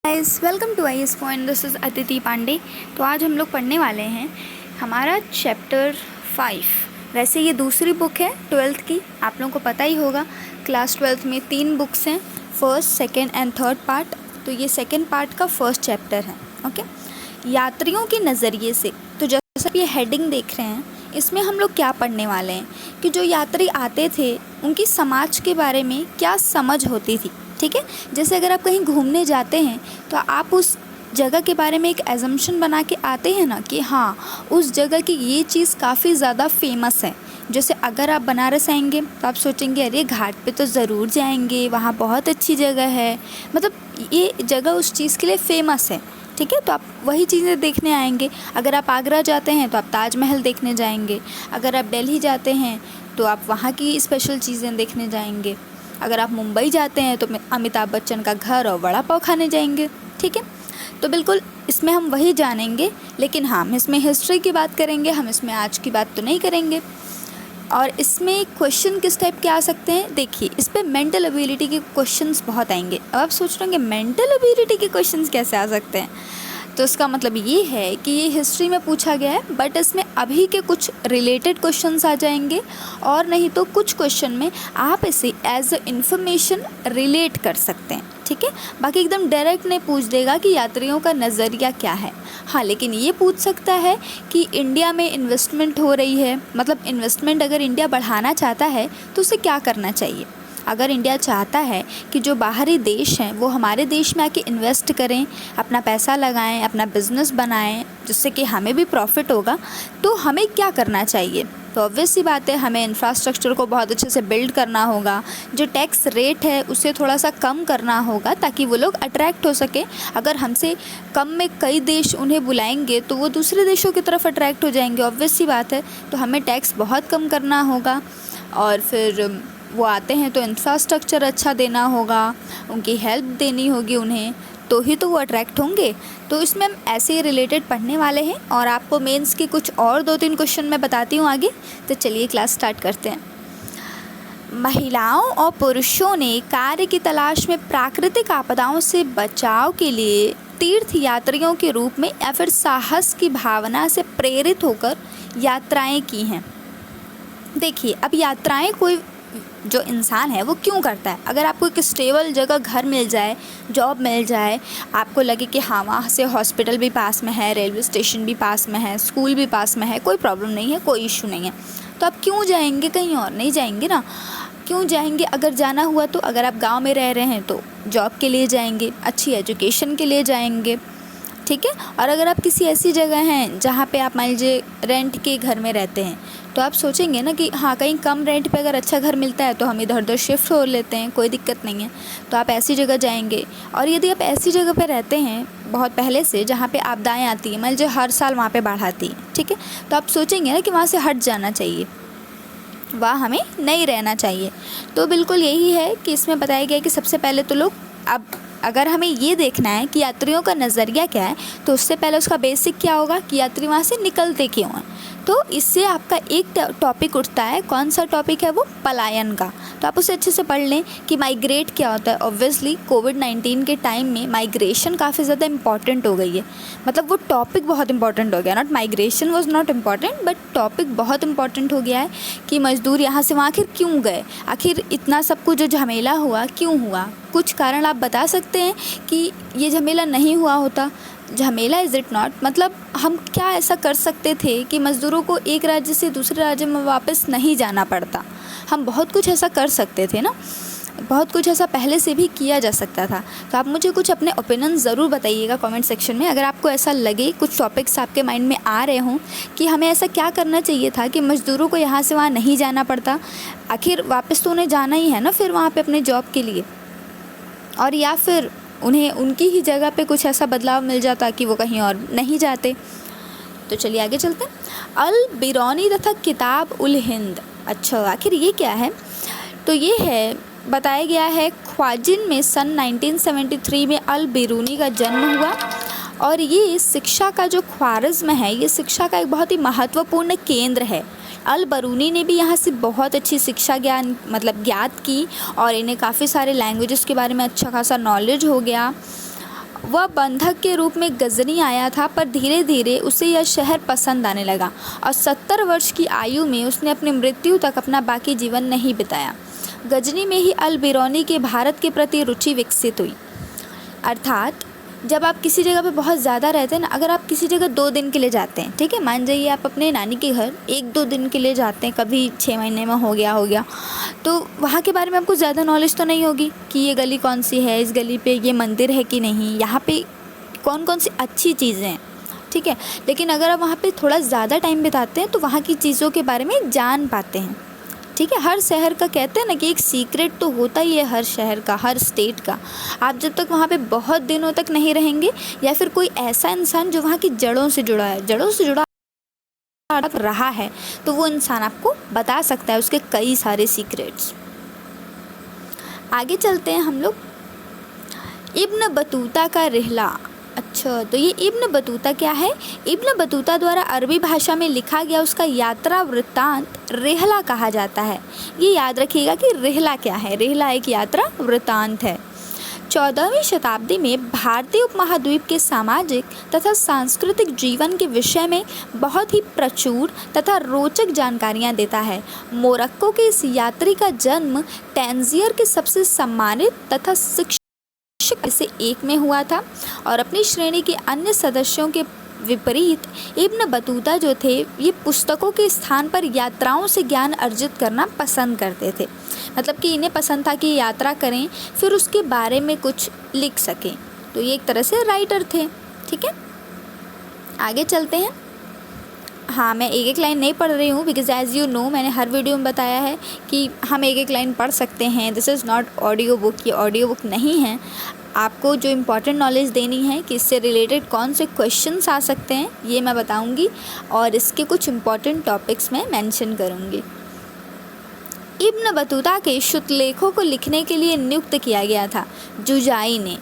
Guys welcome to I S point. This is Aditi Pandey. तो आज हम लोग पढ़ने वाले हैं हमारा चैप्टर 5। वैसे ये दूसरी बुक है 12th की, आप लोगों को पता ही होगा। क्लास 12th में 3 बुक्स हैं, first, second and third part. तो ये सेकेंड पार्ट का फर्स्ट चैप्टर है। ओके, यात्रियों के नज़रिए से। तो जैसा ये हेडिंग देख रहे हैं, इसमें हम लोग क्या पढ़ने वाले हैं कि जो यात्री आते थे उनकी समाज के बारे में क्या समझ होती थी। ठीक है, जैसे अगर आप कहीं घूमने जाते हैं तो आप उस जगह के बारे में एक एजम्पशन बना के आते हैं ना कि हाँ, उस जगह की ये चीज़ काफ़ी ज़्यादा फेमस है। जैसे अगर आप बनारस आएंगे तो आप सोचेंगे अरे घाट पे तो ज़रूर जाएंगे, वहाँ बहुत अच्छी जगह है, मतलब ये जगह उस चीज़ के लिए फ़ेमस है। ठीक है, तो आप वही चीज़ें देखने आएंगे। अगर आप आगरा जाते हैं तो आप ताजमहल देखने जाएंगे। अगर आप दिल्ली जाते हैं तो आप वहाँ की स्पेशल चीज़ें देखने जाएंगे। अगर आप मुंबई जाते हैं तो अमिताभ बच्चन का घर और वड़ा पाव खाने जाएंगे। ठीक है, तो बिल्कुल इसमें हम वही जानेंगे, लेकिन हाँ, हम इसमें हिस्ट्री की बात करेंगे, हम इसमें आज की बात तो नहीं करेंगे। और इसमें क्वेश्चन किस टाइप के आ सकते हैं, देखिए इस पर मेंटल एबिलिटी के क्वेश्चंस बहुत आएंगे। अब आप सोच रहे होंगे मेंटल एबिलिटी के क्वेश्चंस कैसे आ सकते हैं, तो इसका मतलब ये है कि ये हिस्ट्री में पूछा गया है, बट इसमें अभी के कुछ रिलेटेड क्वेश्चंस आ जाएंगे, और नहीं तो कुछ क्वेश्चन में आप इसे एज अ इन्फॉर्मेशन रिलेट कर सकते हैं। ठीक है, बाकी एकदम डायरेक्ट नहीं पूछ देगा कि यात्रियों का नज़रिया क्या है। हाँ, लेकिन ये पूछ सकता है कि इंडिया में इन्वेस्टमेंट हो रही है, मतलब इन्वेस्टमेंट अगर इंडिया बढ़ाना चाहता है तो उसे क्या करना चाहिए। अगर इंडिया चाहता है कि जो बाहरी देश हैं वो हमारे देश में आके इन्वेस्ट करें, अपना पैसा लगाएं, अपना बिजनेस बनाएं, जिससे कि हमें भी प्रॉफिट होगा, तो हमें क्या करना चाहिए। तो ऑब्वियस सी बात है, हमें इंफ्रास्ट्रक्चर को बहुत अच्छे से बिल्ड करना होगा। जो टैक्स रेट है उसे थोड़ा सा कम करना होगा ताकि वो लोग अट्रैक्ट हो सके। अगर हमसे कम में कई देश उन्हें बुलाएंगे तो वो दूसरे देशों की तरफ अट्रैक्ट हो जाएंगे, ऑब्वियस सी बात है। तो हमें टैक्स बहुत कम करना होगा, और फिर वो आते हैं तो इंफ्रास्ट्रक्चर अच्छा देना होगा, उनकी हेल्प देनी होगी उन्हें, तो ही तो वो अट्रैक्ट होंगे। तो इसमें हम ऐसे ही रिलेटेड पढ़ने वाले हैं, और आपको मेंस के कुछ और 2-3 क्वेश्चन मैं बताती हूँ आगे। तो चलिए क्लास स्टार्ट करते हैं। महिलाओं और पुरुषों ने कार्य की तलाश में प्राकृतिक आपदाओं से बचाव के लिए तीर्थ यात्रियों के रूप में या फिर साहस की भावना से प्रेरित होकर यात्राएं की हैं। देखिए, अब यात्राएं कोई जो इंसान है वो क्यों करता है। अगर आपको एक स्टेबल जगह, घर मिल जाए, जॉब मिल जाए, आपको लगे कि हाँ वहाँ से हॉस्पिटल भी पास में है, रेलवे स्टेशन भी पास में है, स्कूल भी पास में है, कोई प्रॉब्लम नहीं है, कोई इशू नहीं है, तो आप क्यों जाएंगे, कहीं और नहीं जाएंगे ना। क्यों जाएंगे, अगर जाना हुआ तो अगर आप गांव में रह रहे हैं तो जॉब के लिए जाएंगे, अच्छी एजुकेशन के लिए जाएंगे। ठीक है, और अगर आप किसी ऐसी जगह हैं जहाँ पे आप मान लीजिए रेंट के घर में रहते हैं, तो आप सोचेंगे ना कि हाँ, कहीं कम रेंट पे अगर अच्छा घर मिलता है तो हम इधर उधर शिफ्ट हो लेते हैं, कोई दिक्कत नहीं है, तो आप ऐसी जगह जाएंगे। और यदि आप ऐसी जगह पे रहते हैं बहुत पहले से जहाँ पे आपदाएं आती हैं, मान लीजिए हर साल वहाँ पे बाढ़ आती है, ठीक है, तो आप सोचेंगे ना कि वहाँ से हट जाना चाहिए, वहाँ हमें नहीं रहना चाहिए। तो बिल्कुल यही है कि इसमें बताया गया कि सबसे पहले तो लोग, अब अगर हमें ये देखना है कि यात्रियों का नज़रिया क्या है, तो उससे पहले उसका बेसिक क्या होगा कि यात्री वहाँ से निकलते क्यों हैं। तो इससे आपका एक टॉपिक उठता है, कौन सा टॉपिक है वो, पलायन का। तो आप उसे अच्छे से पढ़ लें कि माइग्रेट क्या होता है। ऑब्वियसली कोविड-19 के टाइम में माइग्रेशन काफ़ी ज़्यादा इंपॉर्टेंट हो गई है, मतलब वो टॉपिक बहुत इंपॉर्टेंट हो गया। Not migration was not important, but topic बहुत इंपॉर्टेंट हो गया है कि मज़दूर यहाँ से वहाँ आखिर क्यों गए, आखिर इतना सब कुछ जो झमेला हुआ क्यों हुआ। कुछ कारण आप बता सकते हैं कि ये झमेला नहीं हुआ होता, झमेला इज़ इट नॉट, मतलब हम क्या ऐसा कर सकते थे कि मज़दूरों को एक राज्य से दूसरे राज्य में वापस नहीं जाना पड़ता। हम बहुत कुछ ऐसा कर सकते थे ना, बहुत कुछ ऐसा पहले से भी किया जा सकता था। तो आप मुझे कुछ अपने ओपिनियन ज़रूर बताइएगा कमेंट सेक्शन में। अगर आपको ऐसा लगे, कुछ टॉपिक्स आपके माइंड में आ रहे हों कि हमें ऐसा क्या करना चाहिए था कि मज़दूरों को यहाँ से वहाँ नहीं जाना पड़ता, आखिर वापस तो उन्हें जाना ही है ना फिर वहाँ पर अपने जॉब के लिए, और या फिर उन्हें उनकी ही जगह पे कुछ ऐसा बदलाव मिल जाता कि वो कहीं और नहीं जाते। तो चलिए आगे चलते हैं। अल बिरूनी तथा किताब उल हिंद। अच्छा, आखिर ये क्या है, तो ये है, बताया गया है ख्वाजिन में सन 1973 में अल बिरूनी का जन्म हुआ, और ये शिक्षा का जो ख्वारिज़्म है, ये शिक्षा का एक बहुत ही महत्वपूर्ण केंद्र है। अल बरूनी ने भी यहाँ से बहुत अच्छी शिक्षा ज्ञान ज्ञात की, और इन्हें काफ़ी सारे लैंग्वेजेस के बारे में अच्छा खासा नॉलेज हो गया। वह बंधक के रूप में गजनी आया था, पर धीरे धीरे उसे यह शहर पसंद आने लगा और 70 वर्ष की आयु में उसने अपनी मृत्यु तक अपना बाकी जीवन नहीं बिताया। गजनी में ही अल बिरूनी के भारत के प्रति रुचि विकसित हुई। अर्थात जब आप किसी जगह पे बहुत ज़्यादा रहते हैं ना, अगर आप किसी जगह 2 दिन के लिए जाते हैं, ठीक है, मान जाइए आप अपने नानी के घर 1-2 दिन के लिए जाते हैं, कभी 6 महीने में हो गया, तो वहाँ के बारे में आपको ज़्यादा नॉलेज तो नहीं होगी कि ये गली कौन सी है, इस गली पे ये मंदिर है कि नहीं, यहाँ पे कौन कौन सी अच्छी चीज़ें हैं, ठीक है। लेकिन अगर आप वहाँ पे थोड़ा ज़्यादा टाइम बिताते हैं तो वहाँ की चीज़ों के बारे में जान पाते हैं, ठीक है। हर शहर का कहते हैं ना कि एक सीक्रेट तो होता ही है हर शहर का, हर स्टेट का। आप जब तक वहाँ पे बहुत दिनों तक नहीं रहेंगे, या फिर कोई ऐसा इंसान जो वहाँ की जड़ों से जुड़ा रहा है, तो वो इंसान आपको बता सकता है उसके कई सारे सीक्रेट्स। आगे चलते हैं हम लोग। इब्न बतूता का रिहला। अच्छा, तो ये इब्न बतूता क्या है? इब्न बतूता द्वारा अरबी भाषा में लिखा गया उसका यात्रा वृत्तांत रिहला कहा जाता है। ये याद रखिएगा कि रिहला क्या है। रिहला एक यात्रा वृत्तांत है। 14वीं शताब्दी में भारतीय उपमहाद्वीप के सामाजिक तथा सांस्कृतिक जीवन के विषय में बहुत ही प्रचुर तथा रोचक जानकारियाँ देता है। मोरक्को के इस यात्री का जन्म टैंजियर के सबसे सम्मानित तथा शिक्षक में से एक में हुआ था और अपनी श्रेणी के अन्य सदस्यों के विपरीत इब्न बतूता जो थे, ये पुस्तकों के स्थान पर यात्राओं से ज्ञान अर्जित करना पसंद करते थे। मतलब कि इन्हें पसंद था कि यात्रा करें फिर उसके बारे में कुछ लिख सकें। तो ये एक तरह से राइटर थे, ठीक है। आगे चलते हैं। हाँ, मैं एक एक लाइन नहीं पढ़ रही हूँ बिकॉज़ एज़ यू नो मैंने हर वीडियो में बताया है कि हम एक एक लाइन पढ़ सकते हैं। This is not audio book, ये ऑडियो बुक नहीं है। आपको जो इम्पॉर्टेंट नॉलेज देनी है कि इससे रिलेटेड कौन से क्वेश्चंस आ सकते हैं ये मैं बताऊंगी और इसके कुछ इम्पॉर्टेंट टॉपिक्स मैं मेंशन करूंगी। इब्न बतूता के शुतलेखों को लिखने के लिए नियुक्त किया गया था। जुजाई ने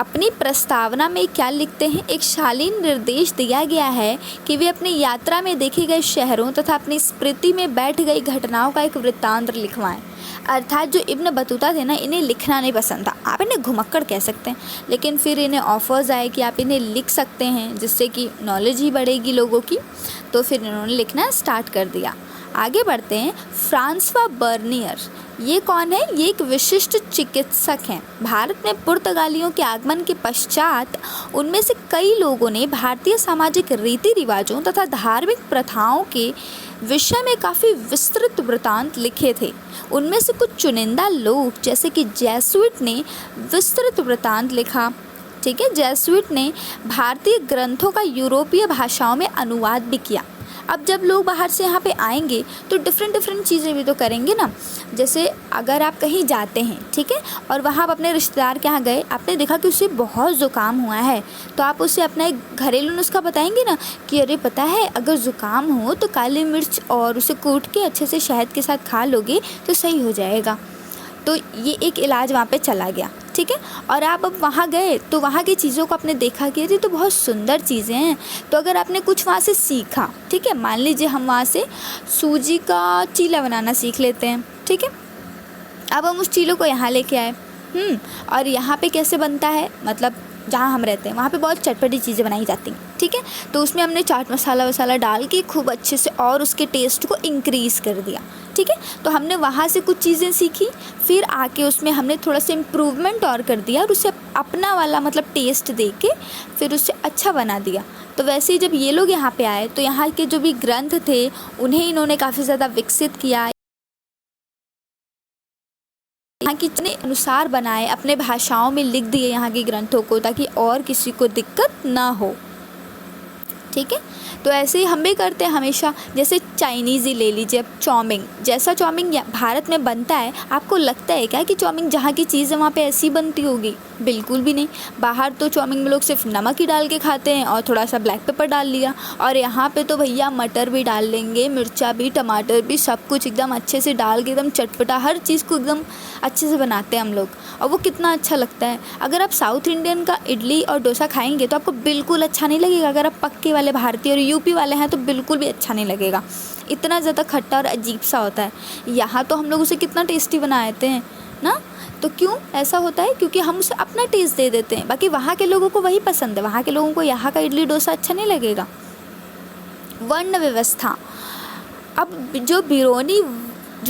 अपनी प्रस्तावना में क्या लिखते हैं? एक शालीन निर्देश दिया गया है कि वे अपनी यात्रा में देखे गए शहरों तथा अपनी स्मृति में बैठ गई घटनाओं का एक वृत्तांत लिखवाएं। अर्थात जो इब्न बतूता थे ना, इन्हें लिखना नहीं पसंद था। आप इन्हें घुमक्कड़ कह सकते हैं, लेकिन फिर इन्हें ऑफर्स आए कि आप इन्हें लिख सकते हैं जिससे कि नॉलेज ही बढ़ेगी लोगों की, तो फिर इन्होंने लिखना स्टार्ट कर दिया। आगे बढ़ते हैं। फ्रांसवा बर्नियर, ये कौन है? ये एक विशिष्ट चिकित्सक हैं। भारत में पुर्तगालियों के आगमन के पश्चात उनमें से कई लोगों ने भारतीय सामाजिक रीति रिवाजों तथा धार्मिक प्रथाओं के विषय में काफ़ी विस्तृत वृत्तांत लिखे थे। उनमें से कुछ चुनिंदा लोग जैसे कि जेसुइट ने विस्तृत वृत्तांत लिखा, ठीक है। जेसुइट ने भारतीय ग्रंथों का यूरोपीय भाषाओं में अनुवाद भी किया। अब जब लोग बाहर से यहाँ पे आएंगे तो डिफरेंट चीज़ें भी तो करेंगे ना। जैसे अगर आप कहीं जाते हैं, ठीक है, और वहाँ आप अपने रिश्तेदार के यहाँ गए, आपने देखा कि उसे बहुत ज़ुकाम हुआ है, तो आप उसे अपना एक घरेलू नुस्खा बताएंगे ना कि अरे पता है अगर ज़ुकाम हो तो काली मिर्च और उसे कूट के अच्छे से शहद के साथ खा लोगे तो सही हो जाएगा। तो ये एक इलाज वहाँ पे चला गया, ठीक है। और आप अब वहाँ गए तो वहाँ की चीज़ों को आपने देखा कि ये तो बहुत सुंदर चीज़ें हैं। तो अगर आपने कुछ वहाँ से सीखा, ठीक है, मान लीजिए हम वहाँ से सूजी का चीला बनाना सीख लेते हैं, ठीक है। अब हम उस चीलों को यहाँ लेके आए, और यहाँ पे कैसे बनता है, मतलब जहाँ हम रहते हैं वहाँ पे बहुत चटपटी चीज़ें बनाई जाती हैं, ठीक है। तो उसमें हमने चाट मसाला वसाला डाल के खूब अच्छे से और उसके टेस्ट को इंक्रीज़ कर दिया, ठीक है। तो हमने वहाँ से कुछ चीज़ें सीखी, फिर आके उसमें हमने थोड़ा सा इम्प्रूवमेंट और कर दिया और उसे अपना वाला मतलब टेस्ट दे के फिर उसे अच्छा बना दिया। तो वैसे ही जब ये लोग यहाँ पे आए तो यहाँ के जो भी ग्रंथ थे उन्हें इन्होंने काफ़ी ज़्यादा विकसित किया, यहाँ की अनुसार बनाए, अपने भाषाओं में लिख दिए यहाँ के ग्रंथों को ताकि और किसी को दिक्कत ना हो, ठीक है। तो ऐसे ही हम भी करते हैं हमेशा। जैसे चाइनीज़ ही ले लीजिए, अब चाउमीन, जैसा चाउमीन भारत में बनता है, आपको लगता है क्या कि चाउमीन जहाँ की चीज़ है वहाँ पे ऐसी बनती होगी? बिल्कुल भी नहीं। बाहर तो चाउमीन में लोग सिर्फ नमक ही डाल के खाते हैं और थोड़ा सा ब्लैक पेपर डाल लिया, और यहाँ पे तो भैया मटर भी डाल लेंगे, मिर्चा भी, टमाटर भी, सब कुछ एकदम अच्छे से डाल के एकदम चटपटा हर चीज़ को एकदम अच्छे से बनाते हैं हम लोग, और वो कितना अच्छा लगता है। अगर आप साउथ इंडियन का इडली और डोसा खाएंगे तो आपको बिल्कुल अच्छा नहीं लगेगा। अगर आप पक्के वाले भारतीय और यूपी वाले हैं तो बिल्कुल भी अच्छा नहीं लगेगा, इतना ज़्यादा खट्टा और अजीब सा होता है। यहाँ तो हम लोग उसे कितना टेस्टी बनाते हैं ना। तो क्यों ऐसा होता है? क्योंकि हम उसे अपना टेस्ट दे देते हैं, बाकी वहाँ के लोगों को वही पसंद है, वहाँ के लोगों को यहाँ का इडली डोसा अच्छा नहीं लगेगा। वर्ण व्यवस्था, अब जो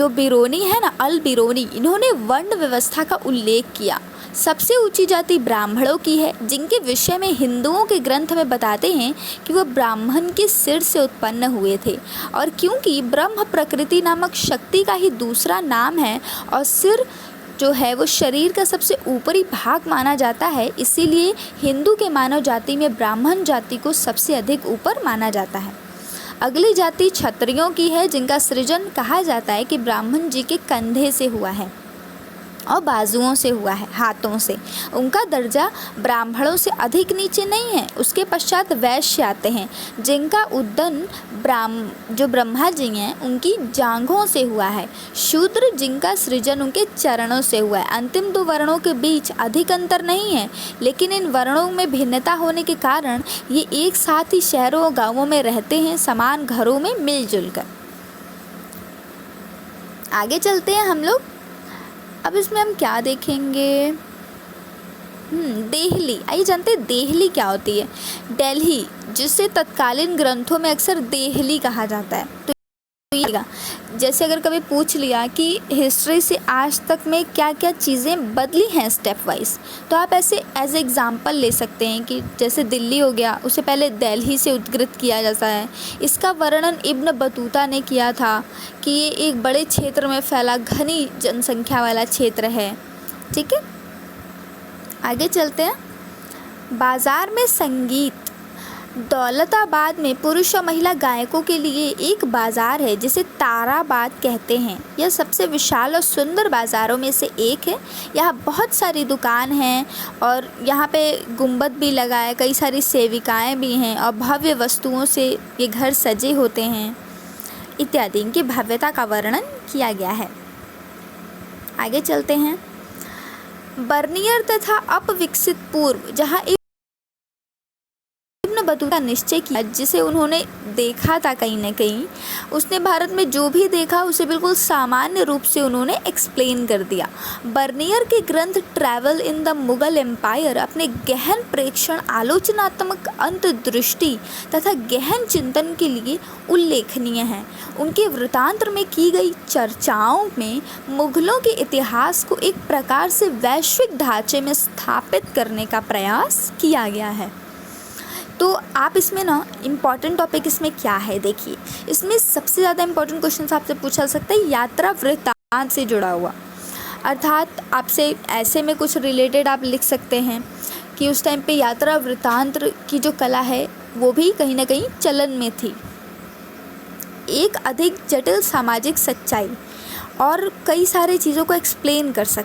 बिरोनी है ना, अल बिरोनी, इन्होंने वर्ण व्यवस्था का उल्लेख किया। सबसे ऊंची जाति ब्राह्मणों की है, जिनके विषय में हिंदुओं के ग्रंथ में बताते हैं कि वह ब्राह्मण के सिर से उत्पन्न हुए थे, और क्योंकि ब्रह्म प्रकृति नामक शक्ति का ही दूसरा नाम है और सिर जो है वो शरीर का सबसे ऊपरी भाग माना जाता है, इसीलिए हिंदू के मानव जाति में ब्राह्मण जाति को सबसे अधिक ऊपर माना जाता है। अगली जाति क्षत्रियों की है, जिनका सृजन कहा जाता है कि ब्राह्मण जी के कंधे से हुआ है और बाजुओं से हुआ है, हाथों से। उनका दर्जा ब्राह्मणों से अधिक नीचे नहीं है। उसके पश्चात वैश्य आते हैं, जिनका उद्गम जो ब्रह्मा जी हैं उनकी जांघों से हुआ है। शूद्र, जिनका सृजन उनके चरणों से हुआ है। अंतिम दो वर्णों के बीच अधिक अंतर नहीं है, लेकिन इन वर्णों में भिन्नता होने के कारण ये एक साथ ही शहरों और गाँवों में रहते हैं, समान घरों में मिलजुल कर। आगे चलते हैं हम लोग। अब इसमें हम क्या देखेंगे? देहली। आइए जानते हैं देहली क्या होती है। दिल्ली, जिसे तत्कालीन ग्रंथों में अक्सर देहली कहा जाता है। तो जैसे अगर कभी पूछ लिया कि हिस्ट्री से आज तक में क्या क्या चीज़ें बदली हैं स्टेप वाइज, तो आप ऐसे एज एग्जांपल ले सकते हैं कि जैसे दिल्ली हो गया, उसे पहले दिल्ली से उद्धृत किया जाता है। इसका वर्णन इब्न बतूता ने किया था कि ये एक बड़े क्षेत्र में फैला घनी जनसंख्या वाला क्षेत्र है। ठीक है, आगे चलते हैं। बाज़ार में संगीत। दौलताबाद में पुरुष और महिला गायकों के लिए एक बाज़ार है जिसे ताराबाद कहते हैं। यह सबसे विशाल और सुंदर बाज़ारों में से एक है। यहाँ बहुत सारी दुकान हैं और यहाँ पे गुंबद भी लगा है, कई सारी सेविकाएं भी हैं और भव्य वस्तुओं से ये घर सजे होते हैं इत्यादि। इनकी भव्यता का वर्णन किया गया है। आगे चलते हैं। बर्नियर तथा अपविकसित पूर्व, जहाँ एक बतूता निश्चय किया, जिसे उन्होंने देखा था कहीं न कहीं, उसने भारत में जो भी देखा उसे बिल्कुल सामान्य रूप से उन्होंने एक्सप्लेन कर दिया। बर्नियर के ग्रंथ travel in the Mughal empire अपने गहन प्रेक्षण, आलोचनात्मक अंतर्दृष्टि तथा गहन चिंतन के लिए उल्लेखनीय हैं। उनके वृत्तांत में की गई चर्चाओं में मुगलों के इतिहास को एक प्रकार से वैश्विक ढांचे में स्थापित करने का प्रयास किया गया है। तो आप इसमें ना इम्पॉर्टेंट टॉपिक इसमें क्या है देखिए, इसमें सबसे ज़्यादा इम्पॉर्टेंट क्वेश्चन आपसे पूछा सकता है यात्रा वृत्तांत से जुड़ा हुआ। अर्थात आपसे ऐसे में कुछ रिलेटेड आप लिख सकते हैं कि उस टाइम पे यात्रा वृत्तांत की जो कला है वो भी कहीं ना कहीं चलन में थी। एक अधिक जटिल सामाजिक सच्चाई और कई सारी चीज़ों को एक्सप्लेन कर सकते